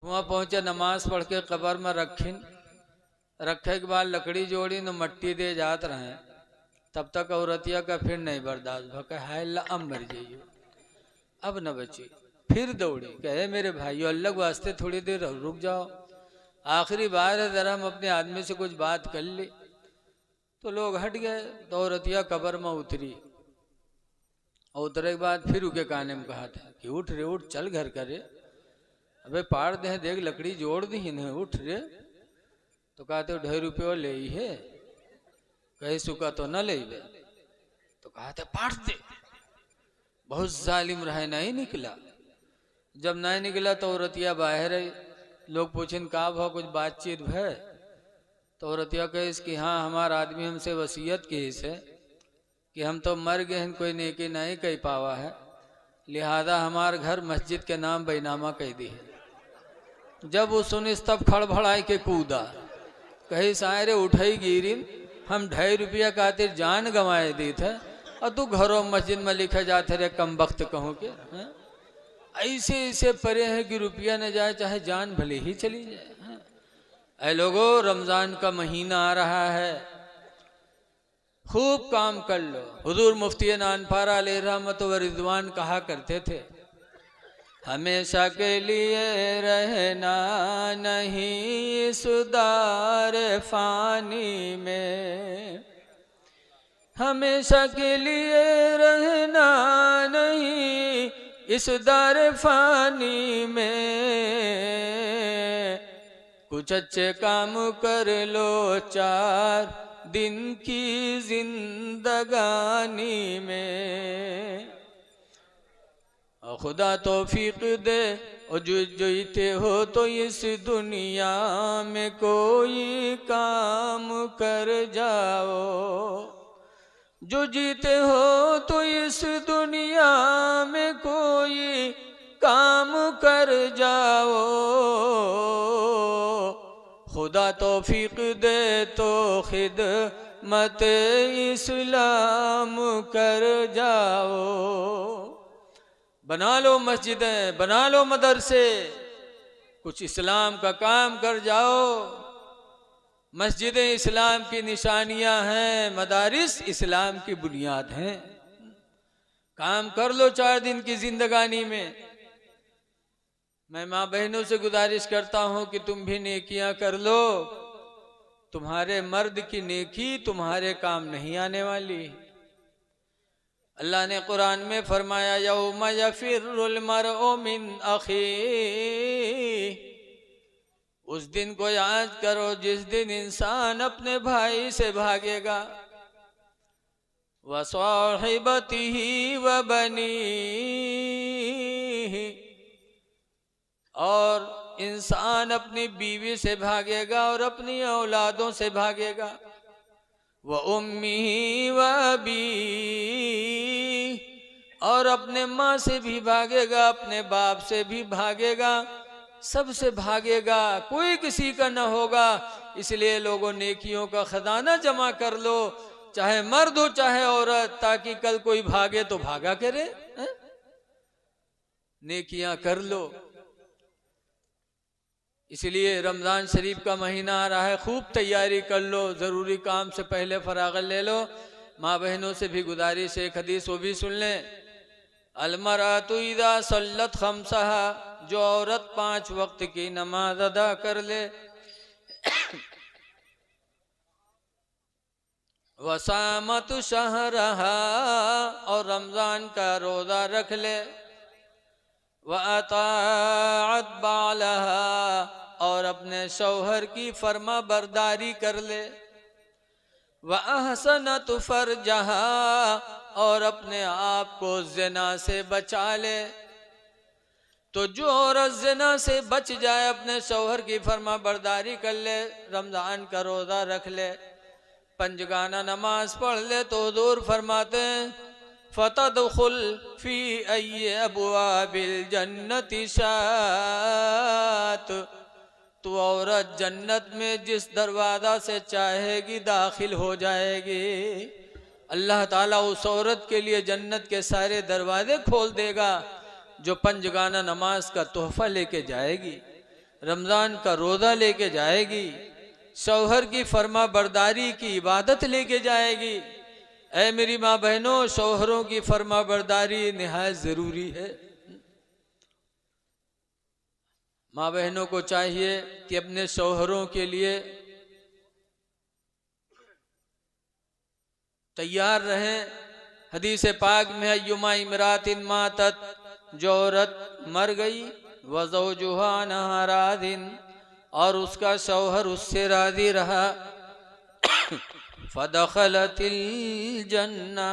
वहाँ पहुँचे, नमाज पढ़ के कब्र में रखे के बाद लकड़ी जोड़ी न मट्टी दे जात रहे। तब तक औरतिया का फिर नहीं बर्दाश्त भका, हाय अल्लाह अब मर जाइयो, अब न बची। फिर दौड़ी, कहे मेरे भाइयों अल्लाह के वास्ते थोड़ी देर रुक जाओ, आखिरी बार है, जरा हम अपने आदमी से कुछ बात कर ली। तो लोग हट गए। तो औरतिया कब्र में उतरी, और उतरे के बाद फिर उनके काने में कहा था कि उठ रे उठ, चल घर करे, अबे पाड़ दे, देख लकड़ी जोड़ दी इन्हें, उठ रे। तो कहते 2.5 रुपये ले ही है, कहे सुखा तो न ले। तो कहते पाड़ दे, बहुत जालिम रहे, नहीं निकला। जब नहीं निकला तो औरतिया बाहर है। लोग पूछें का भाव, कुछ बातचीत है? तो औरतिया कहे कि हाँ, हमारा आदमी हमसे वसीयत की है कि हम तो मर गए हैं, कोई नेकी नहीं कह पावा है, लिहाजा हमार घर मस्जिद के नाम बैनामा कह दी है। जब वो सुनिस तब खड़बड़ाई के कूदा, कही सारे उठाई गिरिन, हम 2.5 रुपया खातिर जान गंवाए दी थे, और तू घरों मस्जिद में लिखे जाते रे कम वक्त कहूँ के। ऐसे ऐसे परे है कि रुपया न जाए चाहे जान भले ही चली जाए। ऐ लोगों, रमजान का महीना आ रहा है, खूब काम कर लो। हुजूर मुफ्ती नानपारा अलैहि रहमत व रिजवान कहा करते थे, हमेशा के लिए रहना नहीं सुदार फानी में, हमेशा के लिए रहना नहीं इस दार फानी में, कुछ अच्छे काम कर लो 4 दिन की जिंदगानी में। खुदा तौफीक दे, और जो जीते हो तो इस दुनिया में कोई काम कर जाओ, जो जीते हो तो इस दुनिया में कोई काम कर जाओ, खुदा तौफीक दे तो खिदमत इस्लाम कर जाओ। बना लो मस्जिदें, बना लो मदरसे, कुछ इस्लाम का काम कर जाओ। मस्जिदें इस्लाम की निशानियां हैं, मदारिस इस्लाम की बुनियाद हैं। काम कर लो 4 दिन की जिंदगानी में। मैं माँ बहनों से गुजारिश करता हूं कि तुम भी नेकियां कर लो। तुम्हारे मर्द की नेकी तुम्हारे काम नहीं आने वाली। अल्लाह ने कुरान में फरमाया, यौम यफिरुल मरउ मिन अखी, उस दिन को याद करो जिस दिन इंसान अपने भाई से भागेगा, व साहिबतिही व बनीही, और इंसान अपनी बीवी से भागेगा और अपनी औलादों से भागेगा, व उम्मी व अबी, और अपने माँ से भी भागेगा, अपने बाप से भी भागेगा, सबसे भागेगा, कोई किसी का न होगा। इसलिए लोगों नेकियों का खजाना जमा कर लो, चाहे मर्द हो चाहे औरत, ताकि कल कोई भागे तो भागा करे। नेकियां कर लो। इसलिए रमज़ान शरीफ का महीना आ रहा है, खूब तैयारी कर लो, ज़रूरी काम से पहले फरागत ले लो। माँ बहनों से भी गुजारिश है, एक हदीस वो भी सुन लें, अलमरातु इज़ा सल्लत खम्सहा, जो औरत 5 वक्त की नमाज अदा कर ले, वसामत शहरहा, और रमज़ान का रोज़ा रख ले, व अताअत बालहा, और अपने शौहर की फर्मा बरदारी कर ले, व अहसनत फरजहा, और अपने आप को ज़िना से बचा ले। तो जो औरत ज़िना से बच जाए, अपने शौहर की फर्मा बरदारी कर ले, रमज़ान का रोज़ा रख ले, पंजगाना नमाज पढ़ ले, तो हुज़ूर फरमाते हैं, फतदखुल फी अय्य अबवाबिल जन्नति शात, तो औरत जन्नत में जिस दरवाज़ा से चाहेगी दाखिल हो जाएगी। अल्लाह ताला उस औरत के लिए जन्नत के सारे दरवाजे खोल देगा जो पंजगाना नमाज का तोहफा लेके जाएगी। रमजान का रोजा लेके जाएगी, शौहर की फर्मा बरदारी की इबादत लेके जाएगी। ऐ मेरी माँ बहनों, शौहरों की फर्मा बरदारी निहायत जरूरी है। माँ बहनों को चाहिए कि अपने शौहरों के लिए तैयार रहें। हदीस पाक में अय्युमा इमरातिन मातत, जो औरत मर गई, वज़ौजुहा अन्हा रादिन, और उसका शौहर उससे राजी रहा, फदखलतिल जन्ना,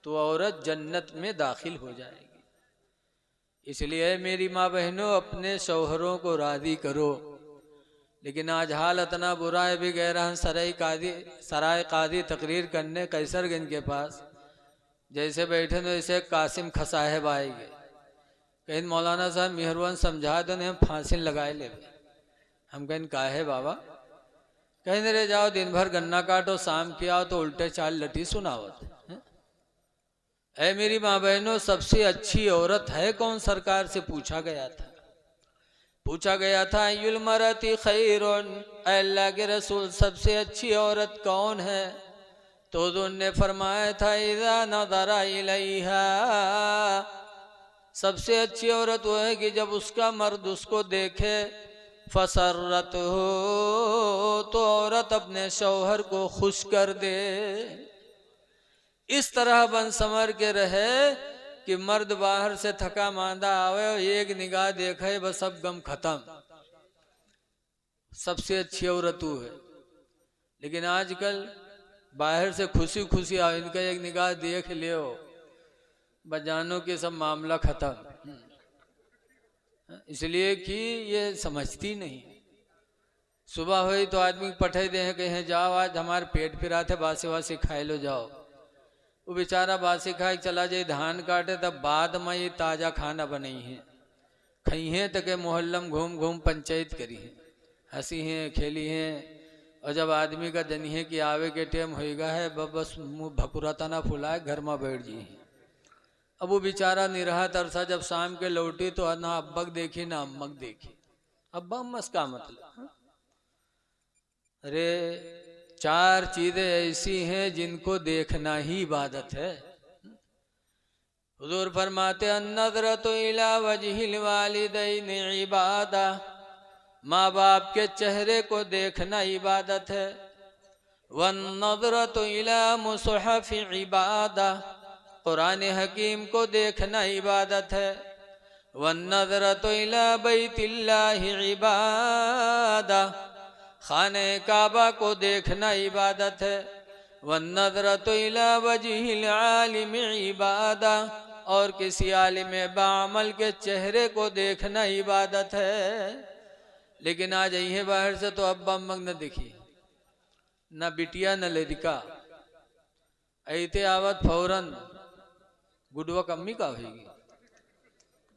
तो औरत जन्नत में दाखिल हो जाएगी। इसलिए मेरी माँ बहनों, अपने शौहरों को राजी करो। लेकिन आज हाल इतना बुरा है, भी गह रहा हूँ सराय कादी तकरीर करने कैसरगंज के पास, जैसे बैठे तो ऐसे कासिम खसाहब आएंगे, कहीं मौलाना साहब मेहरबान समझा दो, हम फांसी लगाए ले। हम कहें का है बाबा? कहीं रे जाओ, दिन भर गन्ना काटो, शाम की आओ तो उल्टे चाल लटी सुनावत। ऐ मेरी माँ बहनों, सबसे अच्छी औरत है कौन? सरकार से पूछा गया था। अय्युल मरती खैरुन, अल्लाह के रसूल सबसे अच्छी औरत कौन है? तो उन्होंने फरमाया था, इज़ा नज़रा इलैहा, सबसे अच्छी औरत वो है कि जब उसका मर्द उसको देखे, फसरत हो, तो औरत अपने शौहर को खुश कर दे। इस तरह बन संवर के रहे कि मर्द बाहर से थका मांदा आवे, एक निगाह देखे, बस सब गम खत्म। सबसे अच्छी औरत वो है। लेकिन आजकल बाहर से खुशी खुशी आओ, इनका एक निगाह देख लियो, बजानों के सब मामला खत्म। इसलिए कि ये समझती नहीं। सुबह हुई तो आदमी पठे दे कहीं जाओ, आज हमारे पेट फिरा थे, बासी वासी खाए लो जाओ। वो बेचारा बासी खाए चला जाए, धान काटे, तब बाद में ये ताज़ा खाना बनाई है, खई हैं तक मोहल्लम घूम घूम पंचायत करी है, हंसी हैं खेली हैं। और जब आदमी का जनिए कि आवे के टेम होएगा है, बस मुँह भकुरा तना फुलाए घर में बैठ जी। अब वो बेचारा निरहा तरसा जब शाम के लौटी तो ना अब्बक देखी ना अम्मक देखी। अब्बा अम्मस का मतलब? अरे चार चीजें ऐसी हैं जिनको देखना ही इबादत है। हुजूर फरमाते अन्नज़रतु इला वजहिल वालिदैन इबादा, माँ बाप के चेहरे को देखना इबादत है। वन्नज़रतु इला मुसहफ़ि इबादा, कुरान हकीम को देखना इबादत है। वन्नज़रतु इला बैतिल्लाहि इबादा, खाने काबा को देखना इबादत है। वन्नज़रतु इला वजहिल आलिम इबादा, और किसी आलिम बामल के चेहरे को देखना इबादत है। लेकिन आ जाइए बाहर से तो अब्बा अम्मक न दिखी, न बिटिया न लड़का, ऐते आवत फौरन गुडवा कम्मी का होगी।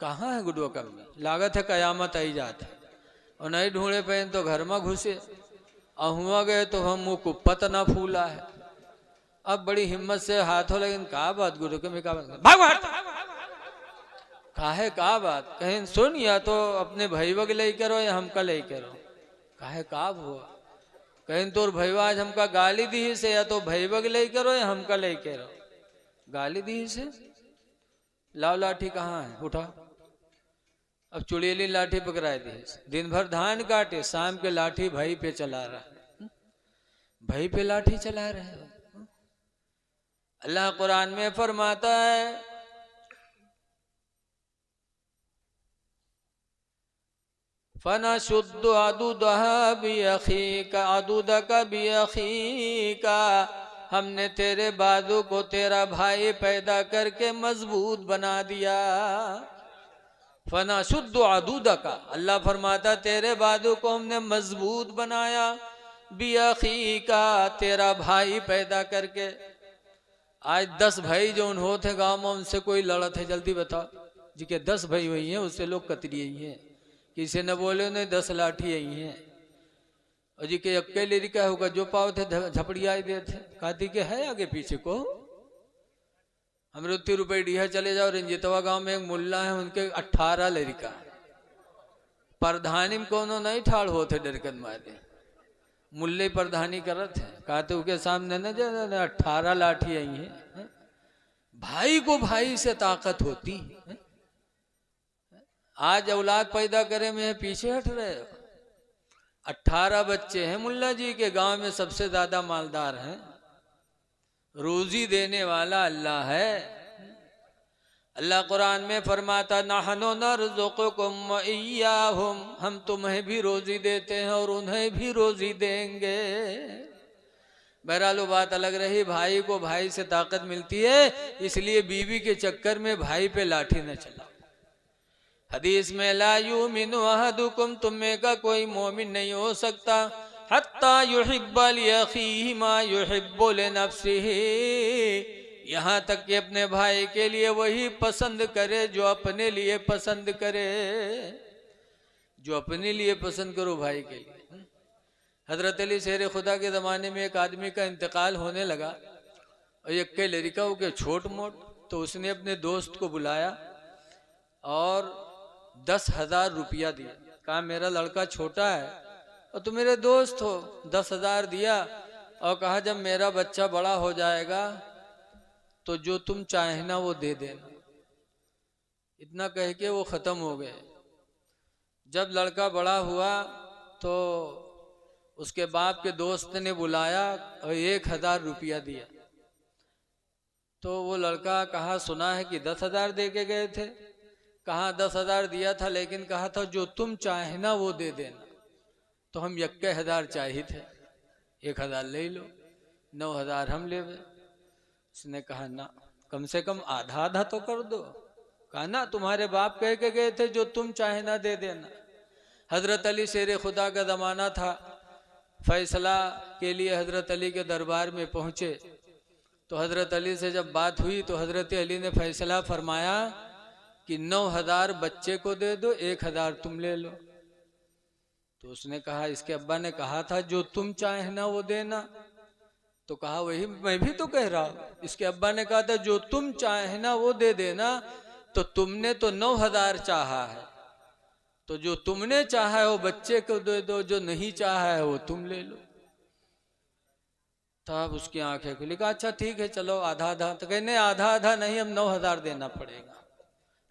कहाँ है गुडवा कम्मी? लागत है कयामत आई जात है। और नहीं ढूंढे पे तो घर में घुसे, अहुआ गए तो हम मुँह कुप्पत ना फूला है। अब बड़ी हिम्मत से हाथों, लेकिन का बात गुरु के में का बात काहे का बात कहीं सुन, या तो अपने भैया के ले करो या हमका ले करो। काहे का हुआ? कहीं तोर भैया आज हमका गाली दी से, या तो भैया के ले करो या हमका ले करो। गाली दी से लाओ लाठी कहाँ है, उठा। अब चुड़ैली लाठी पकड़ाई दी, दिन भर धान काटे, शाम के लाठी भाई पे चला रहा है। भाई पे लाठी चला रहे हो। अल्लाह कुरान में फरमाता है, फना शुद्ध अदुदहा बिअखीका अदुदका बिअखीका, हमने तेरे बाजू को तेरा भाई पैदा करके मजबूत बना दिया। फना शुद्ध अदुदका, अल्लाह फरमाता तेरे बाजू को हमने मजबूत बनाया, बिअखीका, तेरा भाई पैदा करके। आज 10 भाई जो होते गाँव में, उनसे कोई लड़त है? जल्दी बताओ। जी के 10 भाई वही हैं, उससे लोग कतरी ही हैं, किसी ने बोले नहीं 10 लाठी यही हैं। और जी के अकेले रिका होगा, जो पाव थे झपड़िया दे थे, कहती के है आगे पीछे को। हम 30 रुपये डीहा चले जाओ, रंजीतवा गांव में एक मुल्ला है, उनके 18 लड़का। प्रधानी में कोनो नहीं ठाड़ होते डरकन मारे, मुल्ले प्रधानी करत है, कहते उसके सामने न जा 18 लाठी आई है। भाई को भाई से ताकत होती है। आज औलाद पैदा करे में पीछे हट रहे हो। 18 बच्चे हैं मुल्ला जी के, गांव में सबसे ज्यादा मालदार हैं। रोजी देने वाला अल्लाह है। अल्लाह कुरान में फरमाता नहनु नरज़ुकुकुम व इय्याहुम, हम तुम्हें भी रोजी देते हैं और उन्हें भी रोजी देंगे। बहरहाल वो बात अलग रही, भाई को भाई से ताकत मिलती है, इसलिए बीवी के चक्कर में भाई पे लाठी न चलाओ। हदीस में ला युमिनु अहदुकुम, तुम में का कोई मोमिन नहीं हो सकता हत्ता युहिब्बा लिअखीहि मा युहिब्बु लिनफ्सिहि, यहाँ तक कि अपने भाई के लिए वही पसंद करे जो अपने लिए पसंद करे। जो अपने लिए पसंद करो भाई के लिए। हजरत अली शेर खुदा के ज़माने में एक आदमी का इंतकाल होने लगा और एक के लड़का हो के छोट मोट, तो उसने अपने दोस्त को बुलाया और 10,000 रुपया दिया। कहा मेरा लड़का छोटा है और तुम मेरे दोस्त हो, 10,000 दिया और कहा जब मेरा बच्चा बड़ा हो जाएगा तो जो तुम चाहे ना वो दे देना। इतना कह के वो ख़त्म हो गए। जब लड़का बड़ा हुआ तो उसके बाप के दोस्त ने बुलाया और 1,000 रुपया दिया। तो वो लड़का कहा सुना है कि 10,000 दे के गए थे। कहा 10,000 दिया था, लेकिन कहा था जो तुम चाहे ना वो दे देना। तो हम 1,000 चाहिए थे, 1,000 ले लो, 9,000 हम ले। उसने कहा ना, कम से कम आधा आधा तो कर दो। कहा ना, तुम्हारे बाप कह के गए थे जो तुम चाहे ना दे देना। हजरत अली शेर खुदा का ज़माना था। फैसला के लिए हजरत अली के दरबार में पहुँचे तो हजरत अली से जब बात हुई तो हजरत अली ने फैसला फरमाया कि 9,000 बच्चे को दे दो, 1,000 तुम ले लो। तो उसने कहा इसके अब्बा ने कहा था जो तुम चाहे ना वो देना। तो कहा वही मैं भी तो कह रहा हूँ। इसके अब्बा ने कहा था जो तुम चाहे ना वो दे देना। तो तुमने तो 9,000 चाहा है, तो जो तुमने चाहा है वो बच्चे को दे दो, जो नहीं चाहा है वो तुम ले लो। तब उसकी आंखें खुली। कहा अच्छा ठीक है चलो आधा आधा। तो कहने आधा आधा नहीं, अब 9,000 देना पड़ेगा।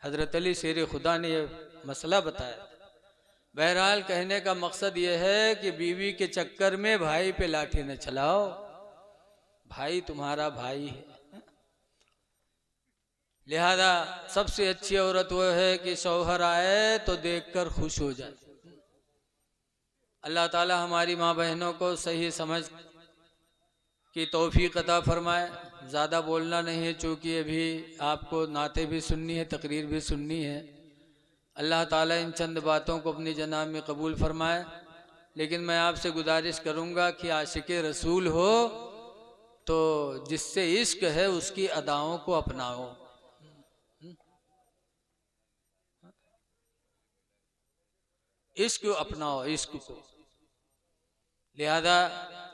हजरत अली शेर खुदा ने ये मसला बताया। बहरहाल कहने का मकसद ये है कि बीवी के चक्कर में भाई पे लाठी न चलाओ। भाई तुम्हारा भाई है। लिहाजा सबसे अच्छी औरत वो है कि शौहर आए तो देखकर खुश हो जाए। अल्लाह ताला हमारी माँ बहनों को सही समझ की तौफीक अता फरमाए। ज़्यादा बोलना नहीं है, चूँकि अभी आपको नाते भी सुननी है, तकरीर भी सुननी है। अल्लाह ताला इन चंद बातों को अपनी जनाब में कबूल फरमाए। लेकिन मैं आपसे गुजारिश करूँगा कि आशिक़ रसूल हो तो जिससे इश्क है उसकी अदाओं को अपनाओ। इश्क अपनाओ, इश्क को। लिहाजा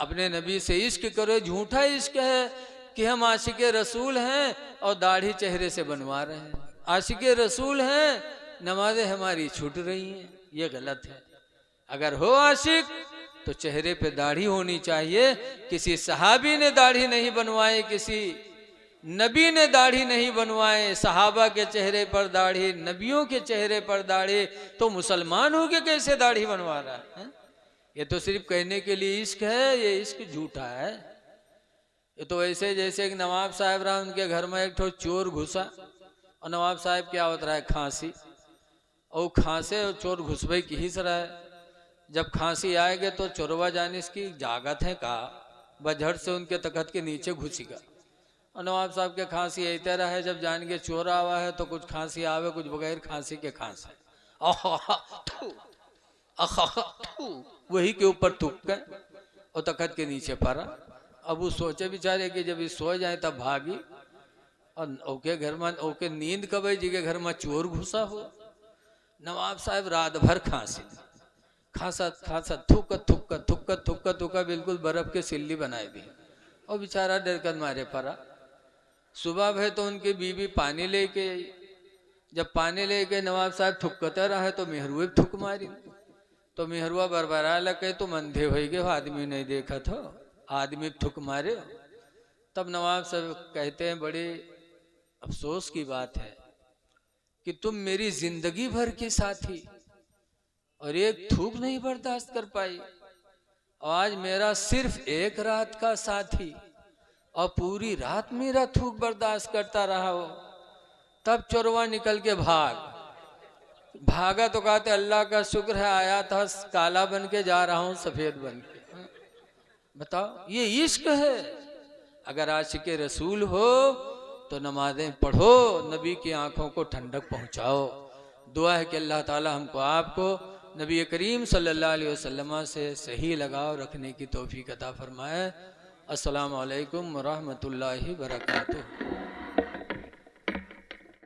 अपने नबी से इश्क करो। झूठा इश्क है कि हम आशिक़ रसूल हैं और दाढ़ी चेहरे से बनवा रहे हैं। आशिक़ रसूल हैं, नमाजें हमारी छूट रही हैं, ये गलत है। अगर हो आशिक तो चेहरे पे दाढ़ी होनी चाहिए। किसी सहाबी ने दाढ़ी नहीं बनवाई, किसी नबी ने दाढ़ी नहीं बनवाए। सहाबा के चेहरे पर दाढ़ी, नबियों के चेहरे पर दाढ़ी, तो मुसलमान हो के कैसे दाढ़ी बनवा रहा है? ये तो सिर्फ कहने के लिए इश्क है, ये इश्क झूठा है। ये तो ऐसे जैसे एक नवाब साहब रहा, उनके घर में एक ठो चोर घुसा और नवाब साहब क्या होता रहा है खांसी, और खांसे और चोर घुस भाई किस रहा है। जब खांसी आएगे तो चोरवा जाने इसकी जागत है कहा, बजहट से उनके तखत के नीचे घुसेगा। और नवाब साहब के खांसी ऐते रहा है, जब जान के चोर आवा है तो कुछ खांसी आवे, कुछ बगैर खांसी के खांसे वही के ऊपर थूक के और तखत के नीचे पड़ा। अब वो सोचे बेचारे कि जब ये सो जाए तब भागी, और ओके घर में ओके नींद कब जी के घर में चोर घुसा हो। नवाब साहब रात भर खांसी, खांसा खांसा थूक थूक थूक थूक थूका, बिल्कुल बर्फ के सिल्ली बनाए दी, और बेचारा डर कर मारे पड़ा। सुबह भय तो उनकी बीवी पानी लेके आई, जब पानी लेके नवाब साहब थुकते रहे तो मेहरुए थुक मारी, तो मेहरुआ बरबरा लगे तुम अंधे हो गए, आदमी नहीं देखा था, आदमी थुक मारे। तब नवाब साहब कहते हैं बड़े अफसोस की बात है कि तुम मेरी जिंदगी भर के साथी और एक थूक नहीं बर्दाश्त कर पाई, आज मेरा सिर्फ एक रात का साथी और पूरी रात मेरा थूक बर्दाश्त करता रहा हो। तब चोरवा निकल के भागा तो कहते अल्लाह का शुक्र है आया था काला बन के जा रहा हूं सफेद बन के। बताओ ये इश्क है। अगर आशिक़े रसूल हो तो नमाजें पढ़ो, नबी की आंखों को ठंडक पहुंचाओ। दुआ है कि अल्लाह ताला हमको आपको नबी करीम सल्लल्लाहु अलैहि वसल्लम से सही लगाव रखने की तौफीक अता फरमाए। अस्सलामु अलैकुम व रहमतुल्लाहि व बरकातुहू।